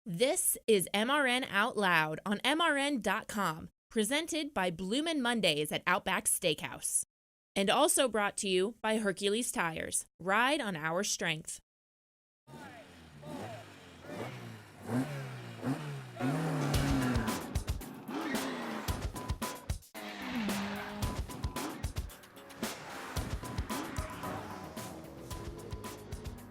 This is MRN Out Loud on MRN.com, presented by Bloomin' Mondays at Outback Steakhouse. And also brought to you by Hercules Tires. Ride on our strength.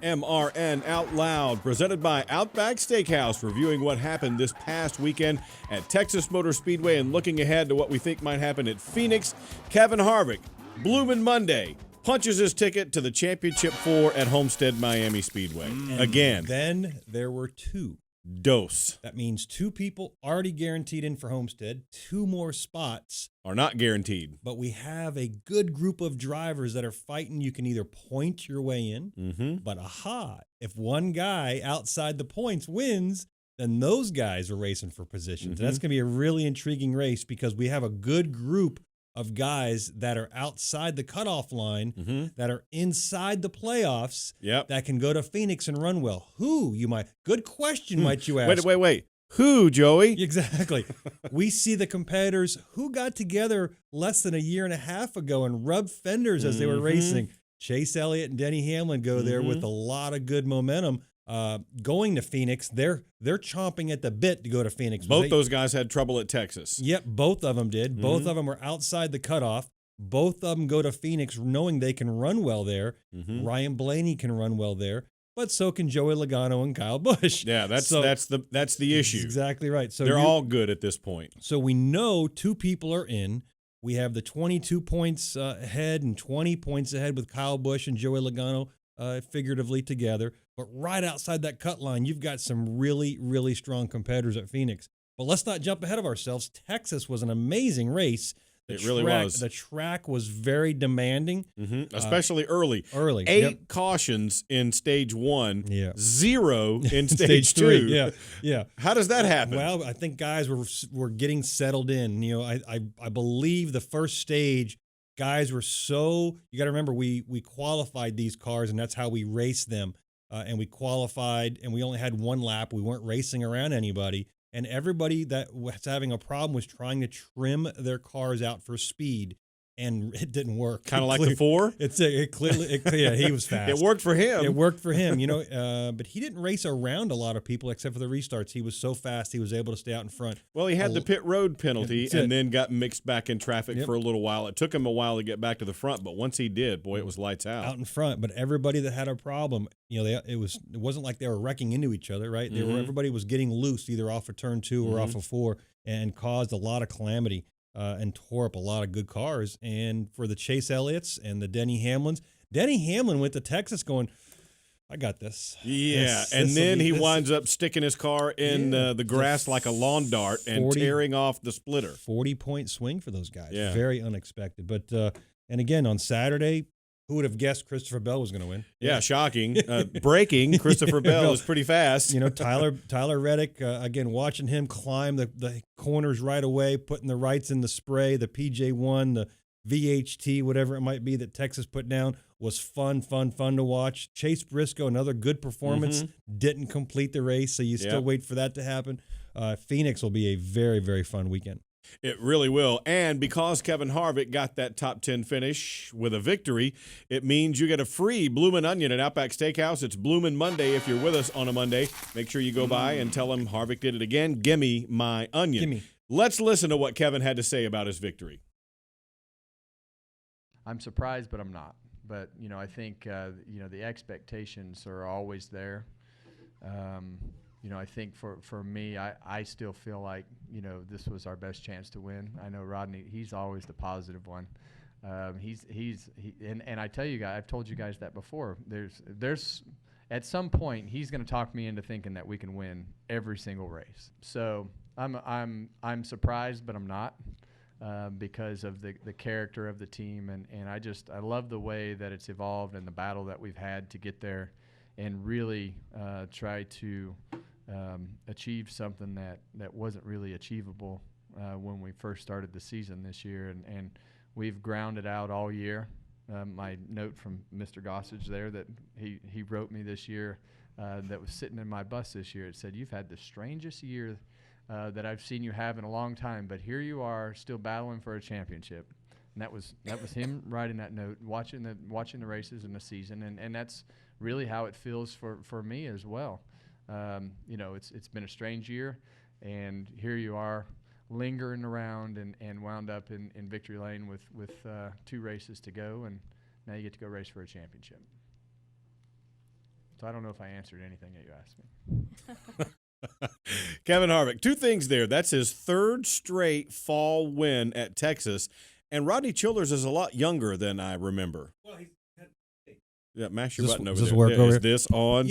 MRN Out Loud, presented by Outback Steakhouse, reviewing what happened this past weekend at Texas Motor Speedway and looking ahead to what we think might happen at Phoenix. Kevin Harvick, Bloomin' Monday, punches his ticket to the Championship 4 at Homestead Miami Speedway. Again. Then there were two. Dose. That means two people already guaranteed in for Homestead, two more spots. Are not guaranteed. But we have a good group of drivers that are fighting. You can either point your way in, but if one guy outside the points wins, then those guys are racing for positions. That's going to be a really intriguing race because we have a good group of guys that are outside the cutoff line, that are inside the playoffs, that can go to Phoenix and run well. Good question, might you ask? Wait. Who, Joey? Exactly. We see the competitors who got together less than a year and a half ago and rubbed fenders as they were racing. Chase Elliott and Denny Hamlin go there with a lot of good momentum. Going to Phoenix, they're chomping at the bit to go to Phoenix. Both those guys had trouble at Texas. Yep, both of them did. Both of them were outside the cutoff. Both of them go to Phoenix knowing they can run well there. Ryan Blaney can run well there, but so can Joey Logano and Kyle Busch. Yeah, that's the issue. Exactly right. So they're all good at this point. So we know two people are in. We have the 22 points ahead and 20 points ahead with Kyle Busch and Joey Logano figuratively together. But right outside that cut line, you've got some really, really strong competitors at Phoenix. But let's not jump ahead of ourselves. Texas was an amazing race. It really was. The track was very demanding. Especially early. 8 cautions in stage 1, 0 in stage 2. Yeah. How does that happen? Well, I think guys were getting settled in. You know, I believe the first stage, guys were you got to remember, we qualified these cars, and that's how we raced them. And we qualified, and we only had one lap. We weren't racing around anybody. And everybody that was having a problem was trying to trim their cars out for speed, and it didn't work. Kind of like the 4? It clearly, he was fast. It worked for him. It worked for him, but he didn't race around a lot of people except for the restarts. He was so fast, he was able to stay out in front. Well, he had the pit road penalty and then got mixed back in traffic for a little while. It took him a while to get back to the front, but once he did, boy, it was lights out. Out in front, but everybody that had a problem, it wasn't like they were wrecking into each other, right? Everybody was getting loose either off of turn 2 or off of 4 and caused a lot of calamity. And tore up a lot of good cars. And for the Chase Elliott's and the Denny Hamlins, Denny Hamlin went to Texas going, I got this. Yeah, and then he winds up sticking his car in the grass like a lawn dart and tearing off the splitter. 40-point swing for those guys. Yeah. Very unexpected. But and again, on Saturday, who would have guessed Christopher Bell was going to win? Yeah, shocking. Breaking, Christopher Bell is pretty fast. Tyler Reddick, again, watching him climb the corners right away, putting the rights in the spray, the PJ1, the VHT, whatever it might be that Texas put down, was fun to watch. Chase Briscoe, another good performance, didn't complete the race, so you still wait for that to happen. Phoenix will be a very, very fun weekend. It really will. And because Kevin Harvick got that top 10 finish with a victory, it means you get a free Bloomin' Onion at Outback Steakhouse. It's Bloomin' Monday. If you're with us on a Monday, make sure you go by and tell him Harvick did it again. Gimme my onion. Gimme. Let's listen to what Kevin had to say about his victory. I'm surprised, but I'm not. But, I think, the expectations are always there. I think for me, I still feel like, this was our best chance to win. I know Rodney, he's always the positive one. And I tell you guys, I've told you guys that before. There's at some point he's going to talk me into thinking that we can win every single race. So I'm surprised, but I'm not. Because of the character of the team, and I love the way that it's evolved and the battle that we've had to get there and really try to achieve something that wasn't really achievable when we first started the season this year, and we've ground it out all year. My note from Mr. Gossage there that he wrote me this year that was sitting in my bus this year. It said, "You've had the strangest year that I've seen you have in a long time, but here you are still battling for a championship." And that was him writing that note, watching the races and the season, and that's really how it feels for me as well. It's been a strange year, and here you are lingering around and wound up in victory lane with 2 races to go, and now you get to go race for a championship. So I don't know if I answered anything that you asked me. Kevin Harvick, 2 things there. That's his 3rd straight fall win at Texas. And Rodney Childers is a lot younger than I remember. Well, yeah, mash your button over this there. Work Yeah, over is here? this on?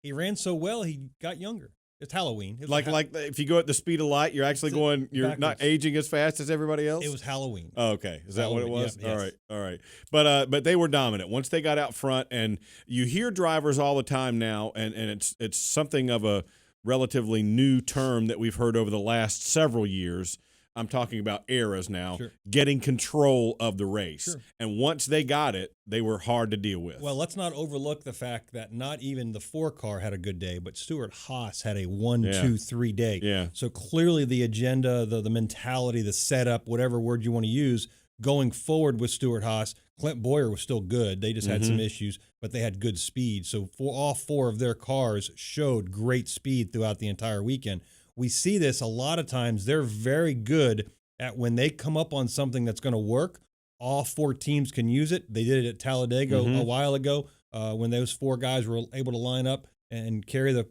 He ran so well, he got younger. It's Halloween. It was Like if you go at the speed of light, you're actually you're not backwards. aging as fast as everybody else? It was Halloween. Oh, okay. Is that what it Halloween, was? yeah, yes. All right. But they were dominant once they got out front, and you hear drivers all the time now, and it's something of a relatively new term that we've heard over the last several years. I'm talking about eras now, Sure. getting control of the race. Sure. And once they got it, they were hard to deal with. Well, let's not overlook the fact that not even the 4 car had a good day, but Stuart Haas had a 1, 2, 3 day. Yeah. So clearly the agenda, the mentality, the setup, whatever word you want to use, going forward with Stuart Haas, Clint Boyer was still good. They just had some issues, but they had good speed. So all 4 of their cars showed great speed throughout the entire weekend. We see this a lot of times. They're very good at when they come up on something that's going to work, all 4 teams can use it. They did it at Talladega a while ago when those 4 guys were able to line up and carry the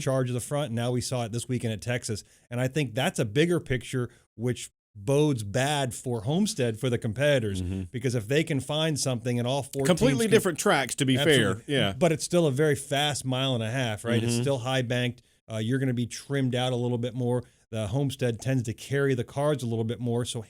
charge of the front. And now we saw it this weekend at Texas. And I think that's a bigger picture, which bodes bad for Homestead for the competitors, because if they can find something and all 4 completely teams different tracks, to be fair. Yeah. But it's still a very fast 1.5 miles, right? It's still high banked. You're going to be trimmed out a little bit more. The Homestead tends to carry the cars a little bit more, so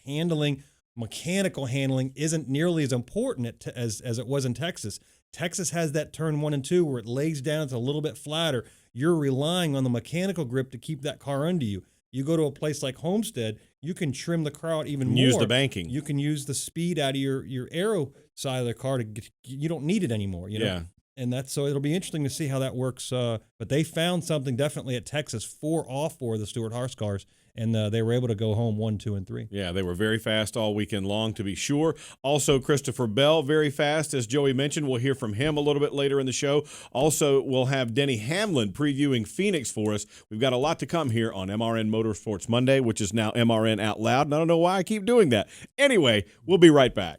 mechanical handling isn't nearly as important as it was in Texas. Texas has that turn 1 and 2 where it lays down, it's a little bit flatter. You're relying on the mechanical grip to keep that car under you. You go to a place like Homestead, you can trim the car out even more. Use the banking. You can use the speed out of your aero side of the car you don't need it anymore. You know? Yeah. And so it'll be interesting to see how that works. But they found something definitely at Texas for all 4 of the Stuart Haas cars, and they were able to go home 1, 2, and 3. Yeah, they were very fast all weekend long, to be sure. Also, Christopher Bell, very fast, as Joey mentioned. We'll hear from him a little bit later in the show. Also, we'll have Denny Hamlin previewing Phoenix for us. We've got a lot to come here on MRN Motorsports Monday, which is now MRN Out Loud. And I don't know why I keep doing that. Anyway, we'll be right back.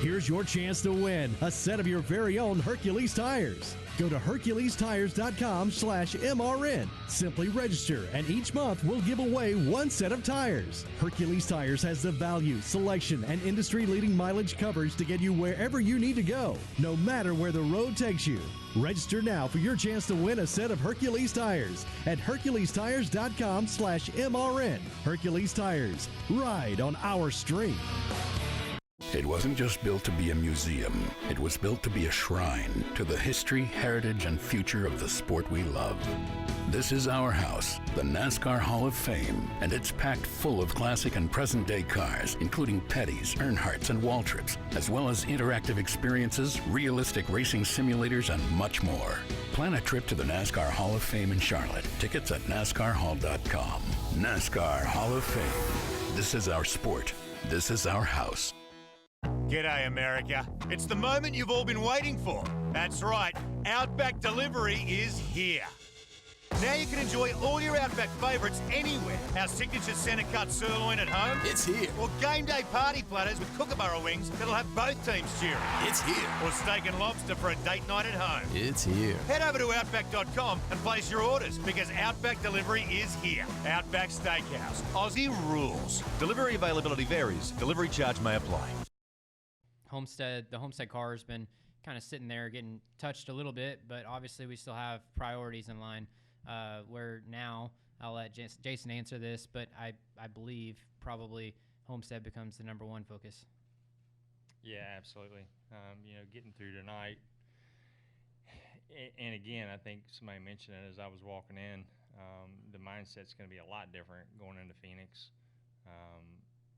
Here's your chance to win a set of your very own Hercules tires. Go to HerculesTires.com/MRN. Simply register, and each month we'll give away 1 set of tires. Hercules Tires has the value, selection, and industry-leading mileage coverage to get you wherever you need to go, no matter where the road takes you. Register now for your chance to win a set of Hercules tires at HerculesTires.com/MRN. Hercules Tires. Ride on our street. It wasn't just built to be a museum. It was built to be a shrine to the history, heritage, and future of the sport we love. This is our house, the NASCAR Hall of Fame, and it's packed full of classic and present-day cars, including Petty's, Earnhardt's, and Waltrip's, as well as interactive experiences, realistic racing simulators, and much more. Plan a trip to the NASCAR Hall of Fame in Charlotte. Tickets at NASCARHall.com. NASCAR Hall of Fame. This is our sport. This is our house. G'day, America. It's the moment you've all been waiting for. That's right, Outback Delivery is here. Now you can enjoy all your Outback favourites anywhere. Our signature centre-cut sirloin at home. It's here. Or game day party platters with Kookaburra wings that'll have both teams cheering. It's here. Or steak and lobster for a date night at home. It's here. Head over to Outback.com and place your orders because Outback Delivery is here. Outback Steakhouse. Aussie rules. Delivery availability varies. Delivery charge may apply. The Homestead car has been kind of sitting there getting touched a little bit, but obviously we still have priorities in line where now I'll let Jason answer this, but I believe probably Homestead becomes the number 1 focus. Yeah, absolutely. Getting through tonight, and again, I think somebody mentioned it as I was walking in, the mindset's going to be a lot different going into Phoenix,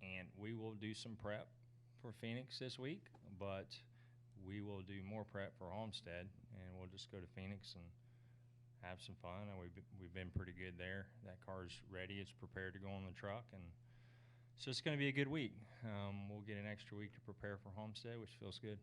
and we will do some prep for Phoenix this week, but we will do more prep for Homestead, and we'll just go to Phoenix and have some fun. And we've been pretty good there. That car's ready. It's prepared to go on the truck, and so it's going to be a good week. We'll get an extra week to prepare for Homestead, which feels good.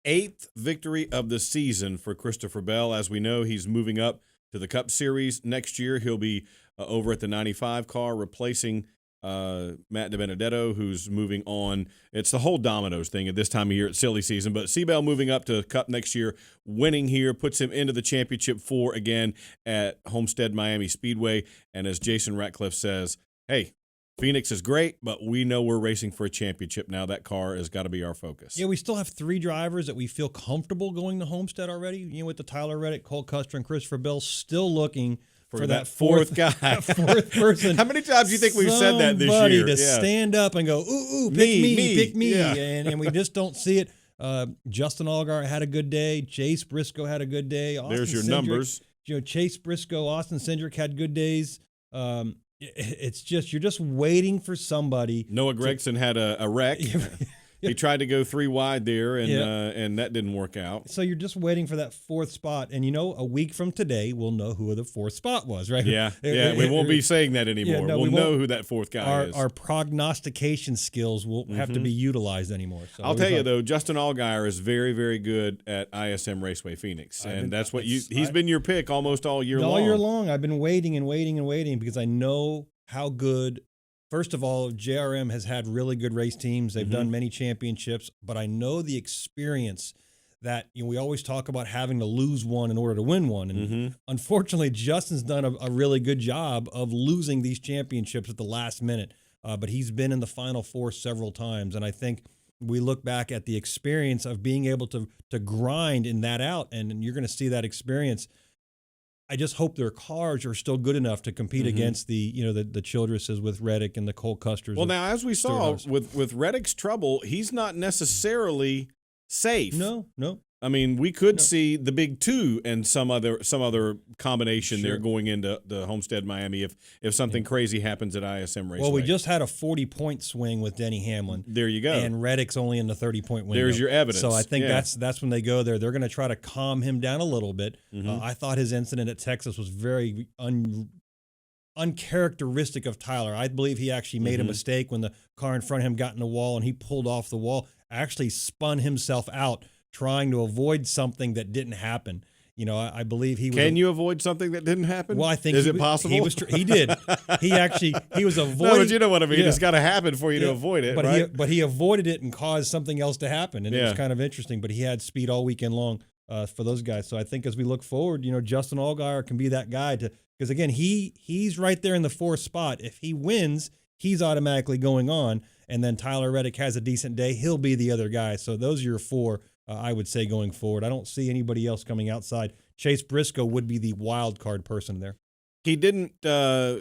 8th victory of the season for Christopher Bell. As we know, he's moving up to the Cup Series next year. He'll be over at the 95 car, replacing Matt DiBenedetto, who's moving on. It's the whole dominoes thing at this time of year. It's silly season, but C-Bell moving up to Cup next year, winning here, puts him into the championship 4 again at Homestead Miami Speedway. And as Jason Ratcliffe says, hey, Phoenix is great, but we know we're racing for a championship now. That car has got to be our focus. Yeah, we still have 3 drivers that we feel comfortable going to Homestead already. You know, with the Tyler Reddick, Cole Custer, and Christopher Bell, still looking for that fourth guy, that fourth person. How many times do you think we've said that this year? Somebody to stand up and go, ooh, pick me. Yeah. And we just don't see it. Justin Allgaier had a good day. Chase Briscoe had a good day. There's your numbers. You know, Chase Briscoe, Austin Cindric had good days. It's just, you're just waiting for somebody. Noah Gregson had a wreck. He tried to go 3 wide there, and that didn't work out. So you're just waiting for that 4th spot. And, you know, a week from today, we'll know who the 4th spot was, right? Yeah, we won't be saying that anymore. We'll know who that 4th guy is. Our prognostication skills won't have to be utilized anymore. So I'll tell you, though, Justin Allgaier is very, very good at ISM Raceway Phoenix. And that's what he's been your pick almost all year long. All year long. I've been waiting because I know how good. First of all, JRM has had really good race teams. They've done many championships, but I know the experience that, you know, we always talk about having to lose one in order to win one. And unfortunately, Justin's done a really good job of losing these championships at the last minute. But he's been in the Final Four several times. And I think we look back at the experience of being able to grind in that out, and you're going to see that experience. I just hope their cars are still good enough to compete against the Childresses with Reddick and the Cole Custers. Well, now, as we saw with Reddick's trouble, he's not necessarily safe. No. I mean, we could see the big 2 and some other combination there going into the Homestead Miami if something crazy happens at ISM Raceway. Well, we just had a 40-point swing with Denny Hamlin. There you go. And Reddick's only in the 30-point window. There's your evidence. So I think that's when they go there. They're going to try to calm him down a little bit. I thought his incident at Texas was very uncharacteristic of Tyler. I believe he actually made a mistake when the car in front of him got in the wall and he pulled off the wall, actually spun himself out, trying to avoid something that didn't happen. You know, I believe he was. Can you avoid something that didn't happen? Well, I think is it possible? He did. He was avoiding. No, but you know what I mean. It's got to happen for you to avoid it, right? But he avoided it and caused something else to happen, and it was kind of interesting. But he had speed all weekend long for those guys. So I think as we look forward, you know, Justin Allgaier can be that guy because again, he's right there in the 4th spot. If he wins, he's automatically going on, and then Tyler Reddick has a decent day, he'll be the other guy. So those are your 4. I would say going forward. I don't see anybody else coming outside. Chase Briscoe would be the wild card person there. He didn't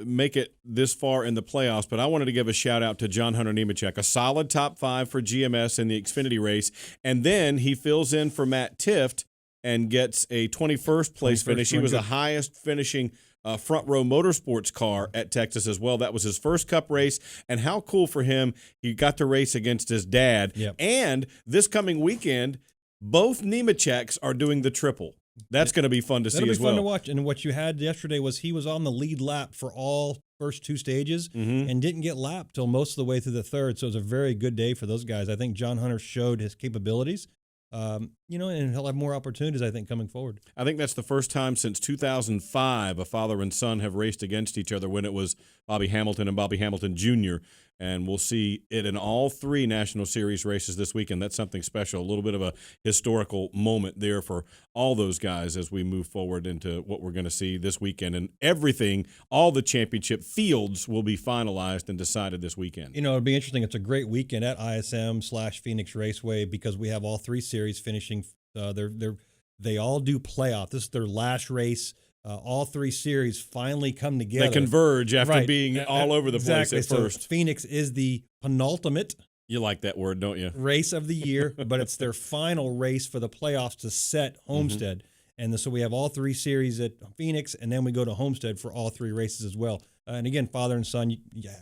make it this far in the playoffs, but I wanted to give a shout-out to John Hunter Nemechek, a solid top 5 for GMS in the Xfinity race, and then he fills in for Matt Tifft and gets a 21st place finish. He was the highest finishing front row motorsports car at Texas as well. That was his first Cup race, and how cool for him. He got to race against his dad. And this coming weekend, both Nemecheks are doing the triple. That's going to be fun to see as well. That'll be fun to watch. And what you had yesterday was he was on the lead lap for all first 2 stages and didn't get lapped till most of the way through the 3rd. So it was a very good day for those guys. I think John Hunter showed his capabilities. And he'll have more opportunities, I think, coming forward. I think that's the first time since 2005 a father and son have raced against each other when it was Bobby Hamilton and Bobby Hamilton Jr., and we'll see it in all 3 National Series races this weekend. That's something special, a little bit of a historical moment there for all those guys as we move forward into what we're going to see this weekend. And everything, all the championship fields will be finalized and decided this weekend. You know, it'll be interesting. It's a great weekend at ISM/Phoenix Raceway because we have all 3 series finishing. They all do playoff. This is their last race. All 3 series finally come together. They converge after being all over the place at first. So Phoenix is the penultimate. You like that word, don't you? Race of the year, but it's their final race for the playoffs to set Homestead. And so we have all 3 series at Phoenix, and then we go to Homestead for all 3 races as well. And again, father and son,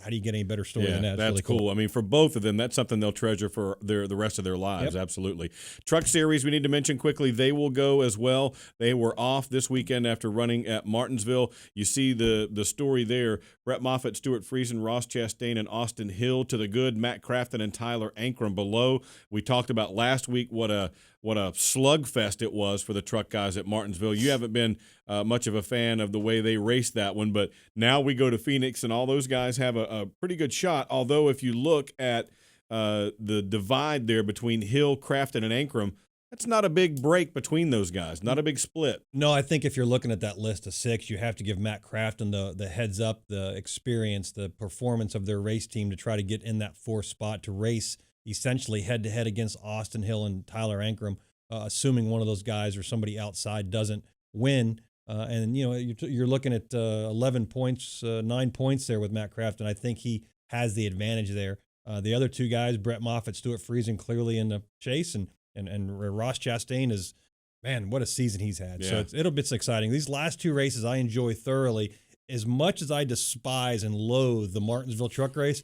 how do you get any better story than that? It's that's really cool. I mean, for both of them, that's something they'll treasure for the rest of their lives. Yep. Absolutely. Truck Series, we need to mention quickly, they will go as well. They were off this weekend after running at Martinsville. You see the story there. Brett Moffitt, Stuart Friesen, Ross Chastain, and Austin Hill to the good. Matt Crafton and Tyler Ankrum below. We talked about last week what a slugfest it was for the truck guys at Martinsville. You haven't been much of a fan of the way they raced that one, but now we go to Phoenix, and all those guys have a pretty good shot. Although if you look at the divide there between Hill, Crafton, and Ankrum, that's not a big break between those guys, not a big split. No, I think if you're looking at that list of 6, you have to give Matt Crafton the heads up, the experience, the performance of their race team to try to get in that 4th spot to race essentially head-to-head against Austin Hill and Tyler Ankrum, assuming one of those guys or somebody outside doesn't win. And, you're looking at 11 points, 9 points there with Matt Crafton. I think he has the advantage there. The other 2 guys, Brett Moffitt, Stuart Friesen, clearly in the chase, and Ross Chastain is, man, what a season he's had. Yeah. So it'll be exciting. These last 2 races I enjoy thoroughly. As much as I despise and loathe the Martinsville truck race,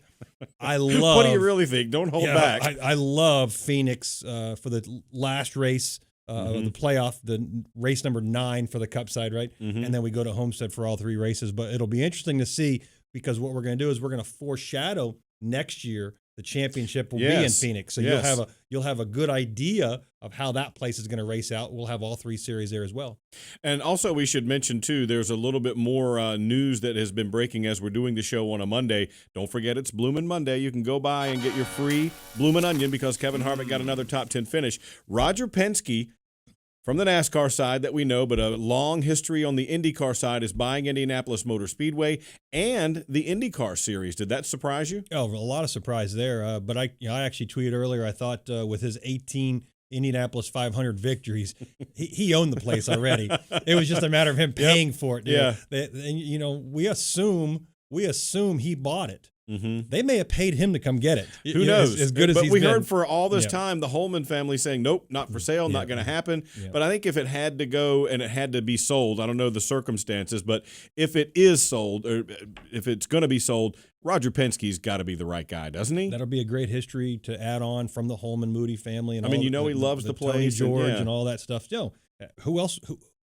I love. What do you really think? Don't hold back. I love Phoenix for the last race of the playoff, the race number 9 for the Cup side, right? Mm-hmm. And then we go to Homestead for all 3 races. But it'll be interesting to see, because what we're going to do is we're going to foreshadow next year. The championship will be in Phoenix, so you'll have a good idea of how that place is going to race out. We'll have all 3 series there as well. And also, we should mention too, there's a little bit more news that has been breaking as we're doing the show on a Monday. Don't forget, it's Bloomin' Monday. You can go by and get your free Bloomin' Onion because Kevin Harvick got another top 10 finish. Roger Penske, from the NASCAR side that we know, but a long history on the IndyCar side, is buying Indianapolis Motor Speedway and the IndyCar Series. Did that surprise you? Oh, a lot of surprise there. But I actually tweeted earlier, I thought with his 18 Indianapolis 500 victories, he owned the place already. It was just a matter of him paying for it. Yeah. We assume he bought it. Mm-hmm. They may have paid him to come get it. Who knows? As good as he's been. But we heard for all this time the Holman family saying, nope, not for sale, not going to happen. Yeah. But I think if it had to go and it had to be sold, I don't know the circumstances, but if it is sold or if it's going to be sold, Roger Penske's got to be the right guy, doesn't he? That'll be a great history to add on from the Holman Moody family. And he loves the Tony place. George and all that stuff. Who else?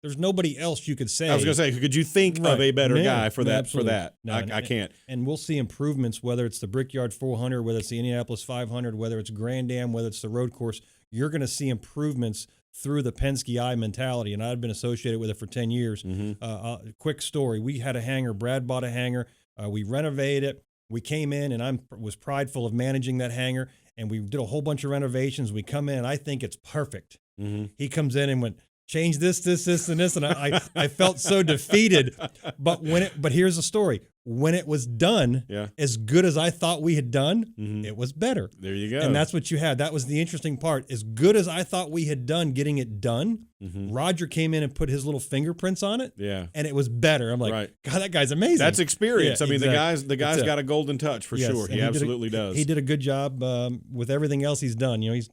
There's nobody else you could say. I was going to say, could you think of a better guy for that? Absolutely. For that, No, I can't. And we'll see improvements, whether it's the Brickyard 400, whether it's the Indianapolis 500, whether it's Grand Am, whether it's the road course. You're going to see improvements through the Penske eye mentality, and I've been associated with it for 10 years. Mm-hmm. Quick story: we had a hangar. Brad bought a hangar. We renovated it. We came in, and I was prideful of managing that hangar, and we did a whole bunch of renovations. We come in, and I think it's perfect. Mm-hmm. He comes in and went, change this, and this, and I felt so defeated. But here's the story: when it was done, as good as I thought we had done, it was better. There you go. And that's what you had. That was the interesting part. As good as I thought we had done getting it done, Roger came in and put his little fingerprints on it. Yeah, and it was better. I'm like, God, that guy's amazing. That's experience. Yeah, I mean, exactly. the guy's got a golden touch for sure. He absolutely does. He did a good job with everything else he's done. He's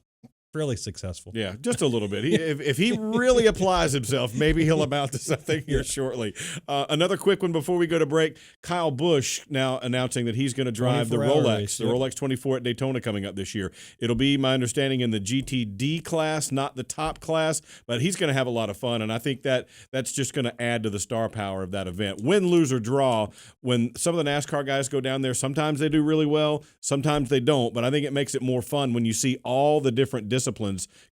fairly successful. Yeah, just a little bit. If he really applies himself, maybe he'll amount to something here shortly. Another quick one before we go to break. Kyle Busch now announcing that he's going to drive the Rolex, Rolex 24 at Daytona coming up this year. It'll be, my understanding, in the GTD class, not the top class, but he's going to have a lot of fun, and I think that's just going to add to the star power of that event. Win, lose, or draw, when some of the NASCAR guys go down there, sometimes they do really well, sometimes they don't, but I think it makes it more fun when you see all the different disciplines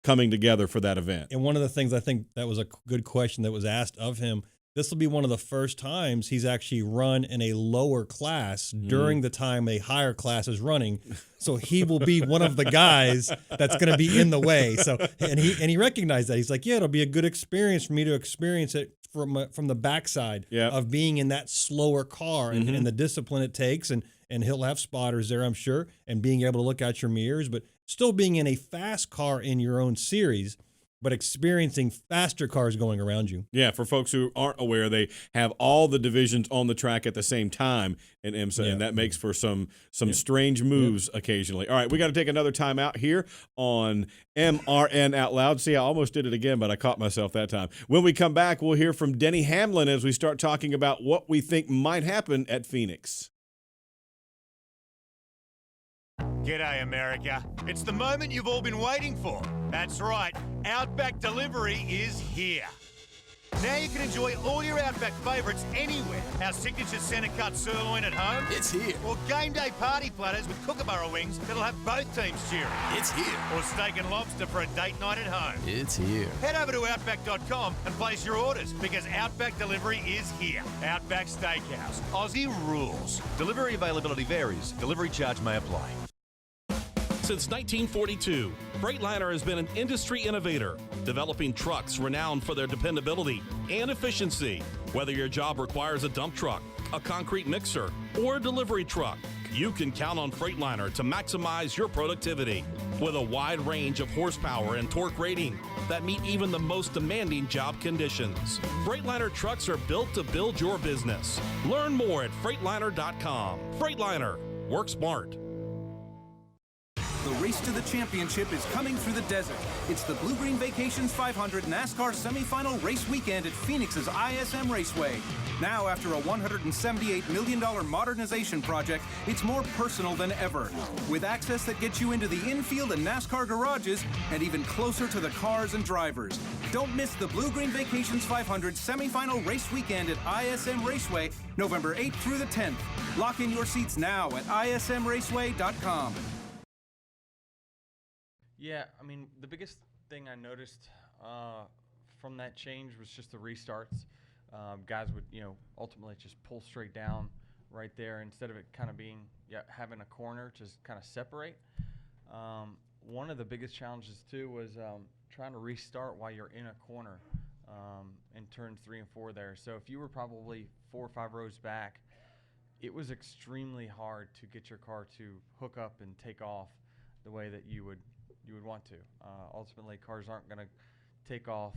coming together for that event. And one of the things, I think that was a good question that was asked of him, this will be one of the first times he's actually run in a lower class during the time a higher class is running. So he will be one of the guys that's going to be in the way. So and he recognized that. He's like, yeah, it'll be a good experience for me to experience it from the backside of being in that slower car and the discipline it takes. And he'll have spotters there, I'm sure, and being able to look out your mirrors, but still being in a fast car in your own series. but experiencing faster cars going around you. Yeah, for folks who aren't aware, they have all the divisions on the track at the same time in IMSA, and that makes for some strange moves occasionally. All right, we got to take another time out here on MRN Out Loud. See, I almost did it again, but I caught myself that time. When we come back, we'll hear from Denny Hamlin as we start talking about what we think might happen at Phoenix. G'day, America. It's the moment you've all been waiting for. That's right, Outback Delivery is here. Now you can enjoy all your Outback favourites anywhere. Our signature centre-cut sirloin at home. It's here. Or game day party platters with kookaburra wings that'll have both teams cheering. It's here. Or steak and lobster for a date night at home. It's here. Head over to Outback.com and place your orders because Outback Delivery is here. Outback Steakhouse. Aussie rules. Delivery availability varies. Delivery charge may apply. Since 1942, Freightliner has been an industry innovator, developing trucks renowned for their dependability and efficiency. Whether your job requires a dump truck, a concrete mixer, or a delivery truck, you can count on Freightliner to maximize your productivity. With a wide range of horsepower and torque rating that meet even the most demanding job conditions, Freightliner trucks are built to build your business. Learn more at Freightliner.com. Freightliner, work smart. The race to the championship is coming through the desert. It's the Blue Green Vacations 500 NASCAR semifinal race weekend at Phoenix's ISM Raceway. Now, after a $178 million modernization project, it's more personal than ever. With access that gets you into the infield and NASCAR garages and even closer to the cars and drivers. Don't miss the Blue Green Vacations 500 semifinal race weekend at ISM Raceway, November 8th through the 10th. Lock in your seats now at ismraceway.com. Yeah, I mean, the biggest thing I noticed from that change was just the restarts. Guys would, ultimately just pull straight down right there instead of it kind of being, having a corner just kind of separate. One of the biggest challenges, too, was trying to restart while you're in a corner in turns 3 and 4 there. So if you were probably 4 or 5 rows back, it was extremely hard to get your car to hook up and take off the way that you would want to. Ultimately, cars aren't going to take off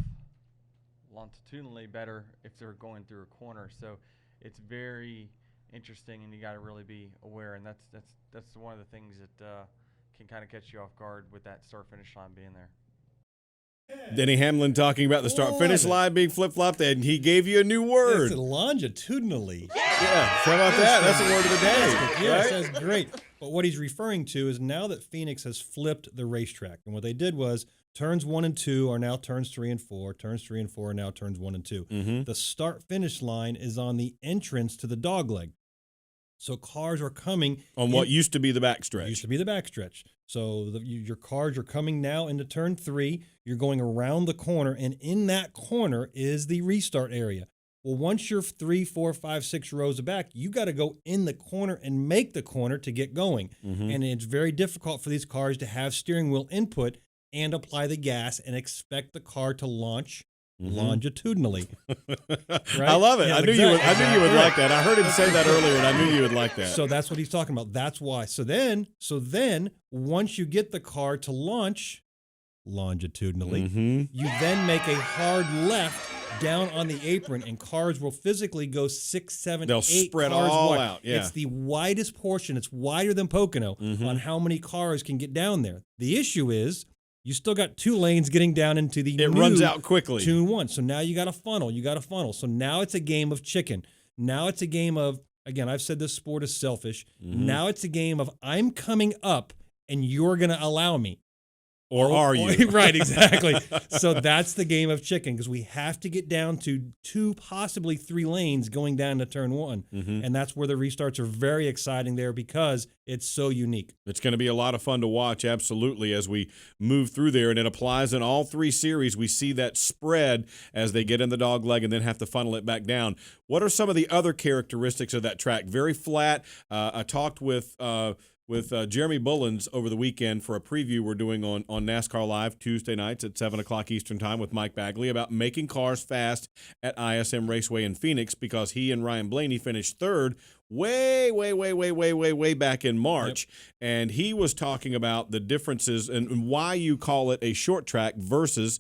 longitudinally better if they're going through a corner. So it's very interesting, and you got to really be aware. And that's one of the things that can kind of catch you off guard with that start-finish line being there. Denny Hamlin talking about the start-finish line being flip-flopped, and he gave you a new word. It's longitudinally. Yeah, how about that? That's the word of the day. Yes, right? that's great. But what he's referring to is now that Phoenix has flipped the racetrack, and what they did was turns 1 and 2 are now turns 3 and 4. Turns 3 and 4 are now turns 1 and 2. Mm-hmm. The start-finish line is on the entrance to the dogleg. So cars are coming on what used to be the backstretch. Used to be the backstretch. So your cars are coming now into turn 3. You're going around the corner, and in that corner is the restart area. Well, once you're 3, 4, 5, 6 rows back, you got to go in the corner and make the corner to get going. Mm-hmm. And it's very difficult for these cars to have steering wheel input and apply the gas and expect the car to launch longitudinally. Right? I love it. Yeah, I knew you would like that. I heard him say that earlier, and I knew you would like that. So that's what he's talking about. That's why. So then once you get the car to launch longitudinally, you then make a hard left down on the apron, and cars will physically go 6, 7, They'll 8 spread cars all wide. out. Yeah. It's the widest portion. It's wider than Pocono on how many cars can get down there. The issue is you still got 2 lanes getting down into the It runs out quickly. 2 and 1. So now you got a funnel. So now it's a game of chicken. Now it's a game of, again, I've said this sport is selfish. Now it's a game of I'm coming up and you're going to allow me. Or are you? Right, exactly. So that's the game of chicken, because we have to get down to 2, possibly 3 lanes going down to turn 1. And that's where the restarts are very exciting there because it's so unique. It's going to be a lot of fun to watch, absolutely, as we move through there. And it applies in all 3 series. We see that spread as they get in the dog leg and then have to funnel it back down. What are some of the other characteristics of that track? Very flat. I talked with Jeremy Bullins over the weekend for a preview we're doing on NASCAR Live Tuesday nights at 7 o'clock Eastern Time with Mike Bagley about making cars fast at ISM Raceway in Phoenix, because he and Ryan Blaney finished 3rd way back in March. Yep. And he was talking about the differences and why you call it a short track versus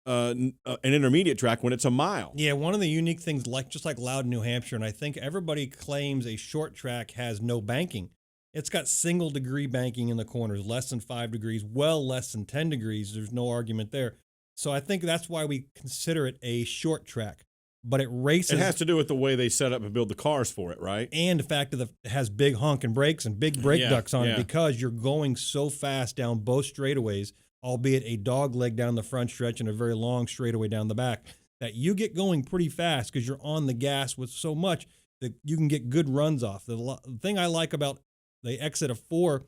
an intermediate track when it's a mile. Yeah, one of the unique things, just like Loudon, New Hampshire, and I think everybody claims a short track has no banking. It's got single-degree banking in the corners, less than 5 degrees, well less than 10 degrees. There's no argument there. So I think that's why we consider it a short track. But it races. It has to do with the way they set up and build the cars for it, right? And the fact that it has big honking brakes and big brake ducts on it because you're going so fast down both straightaways, albeit a dog leg down the front stretch and a very long straightaway down the back, that you get going pretty fast because you're on the gas with so much that you can get good runs off. The thing I like about the exit of 4,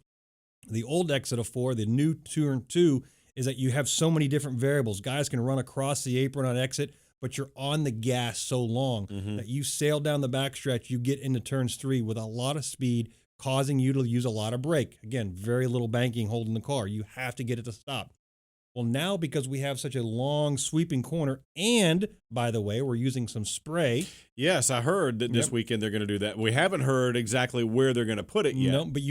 the old exit of 4, the new turn 2, is that you have so many different variables. Guys can run across the apron on exit, but you're on the gas so long that you sail down the backstretch, you get into turns 3 with a lot of speed, causing you to use a lot of brake. Again, very little banking holding the car. You have to get it to stop. Well, now because we have such a long sweeping corner, and by the way, we're using some spray. Yes, I heard that this weekend they're going to do that. We haven't heard exactly where they're going to put it yet. No, but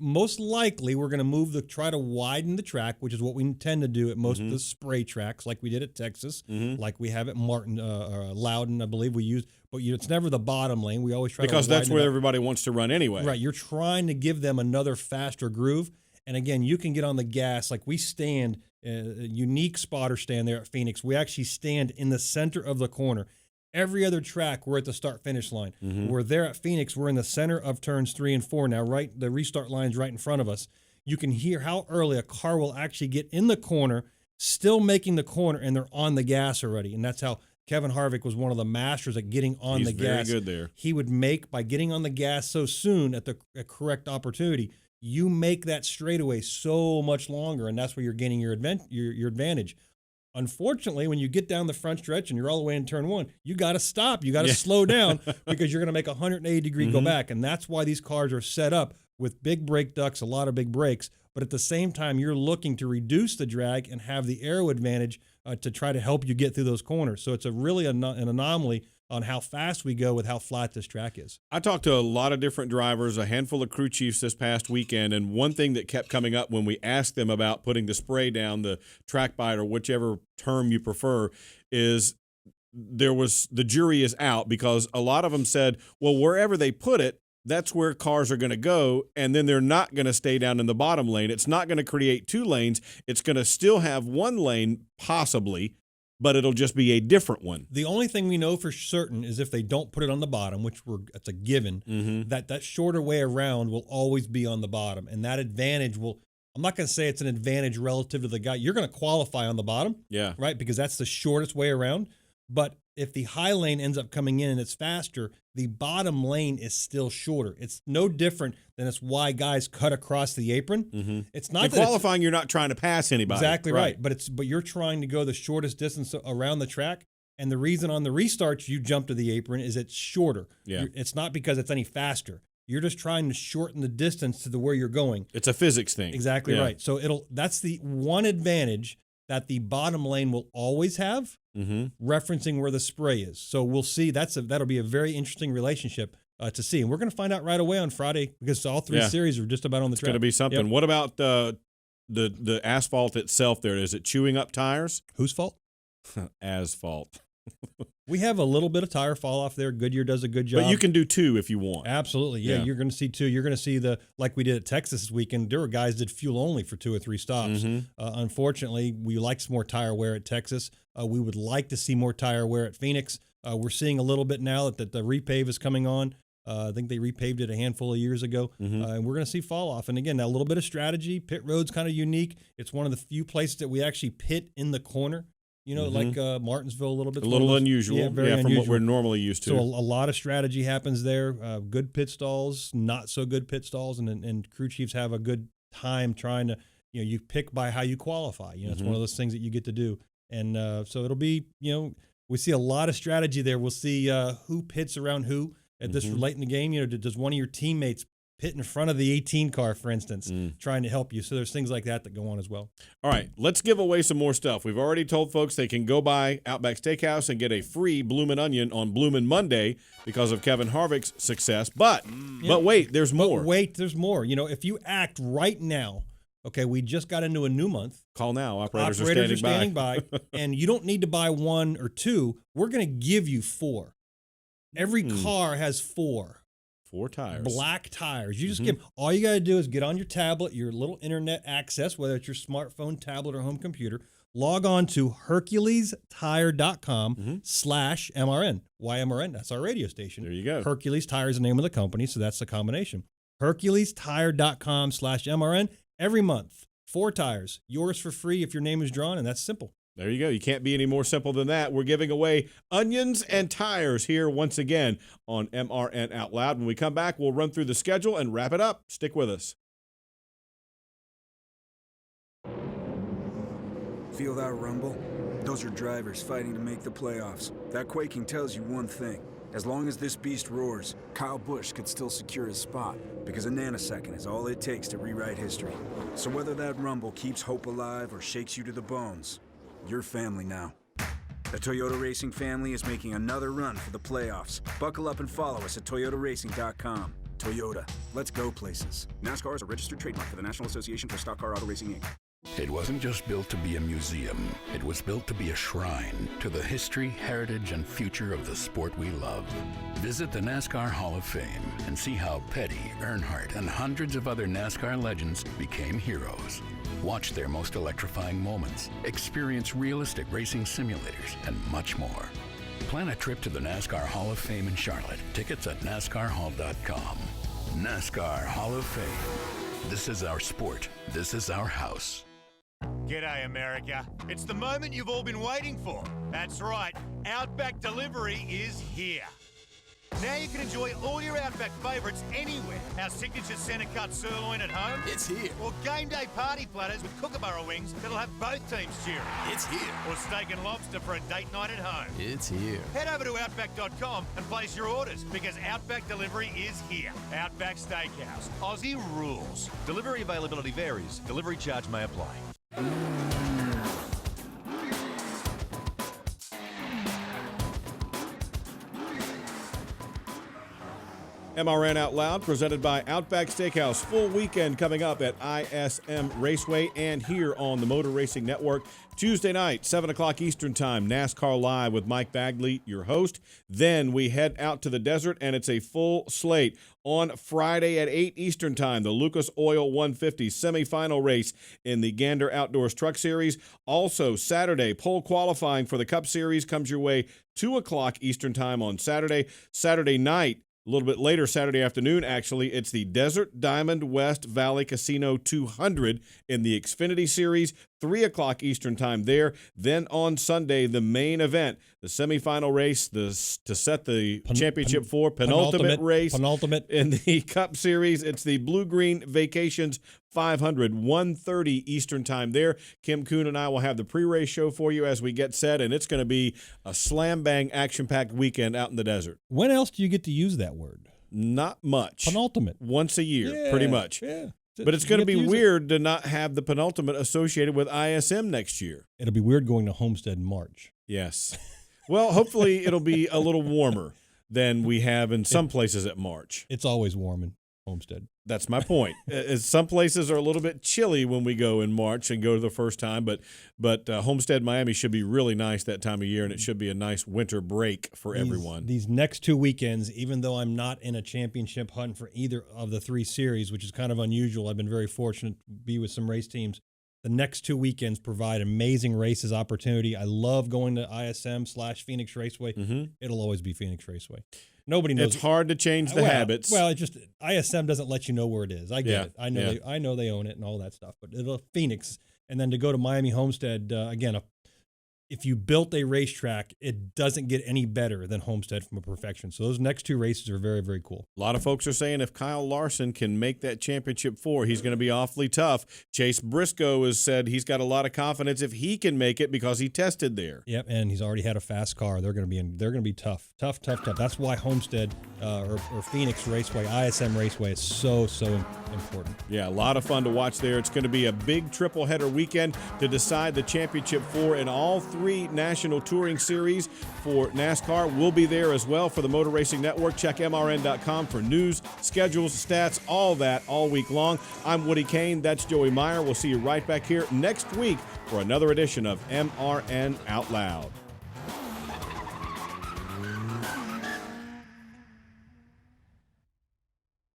most likely we're going to try to widen the track, which is what we intend to do at most of the spray tracks, like we did at Texas, like we have at Martin, Loudon, I believe we used. But it's never the bottom lane. We always try because to that's where everybody wants to run anyway. Right, you're trying to give them another faster groove. And again, you can get on the gas like we stand. A unique spotter stand there at Phoenix. We actually stand in the center of the corner. Every other track, we're at the start-finish line. We're there at Phoenix. We're in the center of turns 3 and 4 now, right? The restart line's right in front of us. You can hear how early a car will actually get in the corner, still making the corner, and they're on the gas already. And that's how Kevin Harvick was one of the masters at getting on the gas. He's very good there. He would make, by getting on the gas so soon at the correct opportunity, you make that straightaway so much longer, and that's where you're gaining your advantage. Unfortunately, when you get down the front stretch and you're all the way in turn 1, you got to stop. You got to slow down because you're going to make a 180-degree go back, and that's why these cars are set up with big brake ducts, a lot of big brakes, but at the same time, you're looking to reduce the drag and have the aero advantage to try to help you get through those corners. So it's really an anomaly on how fast we go with how flat this track is. I talked to a lot of different drivers, a handful of crew chiefs this past weekend, and one thing that kept coming up when we asked them about putting the spray down, the track bite, or whichever term you prefer, is the jury is out because a lot of them said, well, wherever they put it, that's where cars are going to go, and then they're not going to stay down in the bottom lane. It's not going to create 2 lanes. It's going to still have 1 lane, possibly, but it'll just be a different one. The only thing we know for certain is if they don't put it on the bottom, which it's a given, that shorter way around will always be on the bottom. And that advantage I'm not going to say it's an advantage relative to the guy. You're going to qualify on the bottom, right? Because that's the shortest way around. But if the high lane ends up coming in and it's faster, the bottom lane is still shorter. It's no different than it's why guys cut across the apron. It's not that qualifying. You're not trying to pass anybody. Exactly right. But you're trying to go the shortest distance around the track. And the reason on the restarts you jump to the apron is it's shorter. It's not because it's any faster. You're just trying to shorten the distance to where you're going. It's a physics thing. Exactly right. So that's the one advantage that the bottom lane will always have, referencing where the spray is. So we'll see. That'll be a very interesting relationship to see. And we're going to find out right away on Friday because all 3 series are just about on the track. It's going to be something. What about the asphalt itself there? Is it chewing up tires? Whose fault? Asphalt. We have a little bit of tire fall off there. Goodyear does a good job. But you can do 2 if you want. Absolutely. Yeah. You're going to see 2. You're going to see like we did at Texas this weekend, there were guys that did fuel only for 2 or 3 stops. Unfortunately, we like some more tire wear at Texas. We would like to see more tire wear at Phoenix. We're seeing a little bit now that the repave is coming on. I think they repaved it a handful of years ago. And we're going to see fall off. And again, a little bit of strategy. Pit road's kind of unique. It's one of the few places that we actually pit in the corner. Like Martinsville, a little bit. A little unusual, very unusual. From what we're normally used to. So a lot of strategy happens there. Good pit stalls, not so good pit stalls, and crew chiefs have a good time trying to, you pick by how you qualify. It's one of those things that you get to do. And so it'll be, we see a lot of strategy there. We'll see who pits around who at this late in the game. Does one of your teammates pit in front of the 18 car, for instance, trying to help you? So there's things like that go on as well. All right, let's give away some more stuff. We've already told folks they can go by Outback Steakhouse and get a free Bloomin' Onion on Bloomin' Monday because of Kevin Harvick's success. But wait, there's more. There's more. If you act right now Okay, we just got into a new month. Call now. Operators are standing by. And you don't need to buy one or two. We're going to give you 4. Every car has 4. 4 tires. Black tires. You just give them. All you got to do is get on your tablet, your little internet access, whether it's your smartphone, tablet, or home computer. Log on to HerculesTire.com/MRN. Why MRN? That's our radio station. There you go. Hercules Tire is the name of the company, so that's the combination. HerculesTire.com/MRN. Every month, 4 tires. Yours for free if your name is drawn, and that's simple. There you go. You can't be any more simple than that. We're giving away onions and tires here once again on MRN Out Loud. When we come back, we'll run through the schedule and wrap it up. Stick with us. Feel that rumble? Those are drivers fighting to make the playoffs. That quaking tells you one thing. As long as this beast roars, Kyle Busch could still secure his spot, because a nanosecond is all it takes to rewrite history. So whether that rumble keeps hope alive or shakes you to the bones, you're family now. The Toyota Racing family is making another run for the playoffs. Buckle up and follow us at toyotaracing.com. Toyota, let's go places. NASCAR is a registered trademark for the National Association for Stock Car Auto Racing, Inc. It wasn't just built to be a museum. It was built to be a shrine to the history, heritage, and future of the sport we love. Visit the NASCAR Hall of Fame and see how Petty, Earnhardt, and hundreds of other NASCAR legends became heroes. Watch their most electrifying moments, experience realistic racing simulators, and much more. Plan a trip to the NASCAR Hall of Fame in Charlotte. Tickets at NASCARHall.com. NASCAR Hall of Fame. This is our sport. This is our house. G'day, America. It's the moment you've all been waiting for. That's right, Outback Delivery is here. Now you can enjoy all your Outback favourites anywhere. Our signature centre cut sirloin at home. It's here. Or game day party platters with Kookaburra wings that'll have both teams cheering. It's here. Or steak and lobster for a date night at home. It's here. Head over to Outback.com and place your orders because Outback Delivery is here. Outback Steakhouse. Aussie rules. Delivery availability varies. Delivery charge may apply. MRN Out Loud, presented by Outback Steakhouse. Full weekend coming up at ISM Raceway and here on the Motor Racing Network. Tuesday night, 7 o'clock Eastern Time, NASCAR Live with Mike Bagley, your host. Then we head out to the desert, and it's a full slate. On Friday at 8 Eastern Time, the Lucas Oil 150 semifinal race in the Gander Outdoors Truck Series. Also, Saturday, pole qualifying for the Cup Series comes your way 2 o'clock Eastern Time on Saturday. Saturday night, a little bit later, Saturday afternoon, actually, it's the Desert Diamond West Valley Casino 200 in the Xfinity Series, 3 o'clock Eastern Time there. Then on Sunday, the main event, the semifinal race to set the championship for penultimate race in the Cup Series. It's the Blue Green Vacations 500, 1:30 Eastern Time there. Kim Kuhn and I will have the pre-race show for you as we get set, and it's going to be a slam-bang, action-packed weekend out in the desert. When else do you get to use that word? Not much. Penultimate. Once a year, pretty much. Yeah. But it's going to be weird to not have the penultimate associated with ISM next year. It'll be weird going to Homestead in March. Yes. Well, hopefully it'll be a little warmer than we have in some places at March. It's always warm in Homestead. That's my point. Some places are a little bit chilly when we go in March and go the first time, but Homestead, Miami should be really nice that time of year, and it should be a nice winter break for everyone. These next 2 weekends, even though I'm not in a championship hunt for either of the 3 series, which is kind of unusual, I've been very fortunate to be with some race teams. The next 2 weekends provide amazing races opportunity. I love going to ISM/Phoenix Raceway. Mm-hmm. It'll always be Phoenix Raceway. Nobody knows. It's hard to change the habits. Well, it just ISM doesn't let you know where it is. I get it. I know they own it and all that stuff. But it'll Phoenix, and then to go to Miami Homestead again. If you built a racetrack, it doesn't get any better than Homestead from a perfection. So those next 2 races are very, very cool. A lot of folks are saying if Kyle Larson can make that championship 4, he's going to be awfully tough. Chase Briscoe has said he's got a lot of confidence if he can make it because he tested there. Yep, and he's already had a fast car. They're going to be tough. That's why Homestead or Phoenix Raceway, ISM Raceway is so important. Yeah, a lot of fun to watch there. It's going to be a big triple header weekend to decide the championship 4 in all 3 National Touring Series for NASCAR. We'll be there as well for the Motor Racing Network. Check MRN.com for news, schedules, stats, all that all week long. I'm Woody Kane. That's Joey Meyer. We'll see you right back here next week for another edition of MRN Out Loud.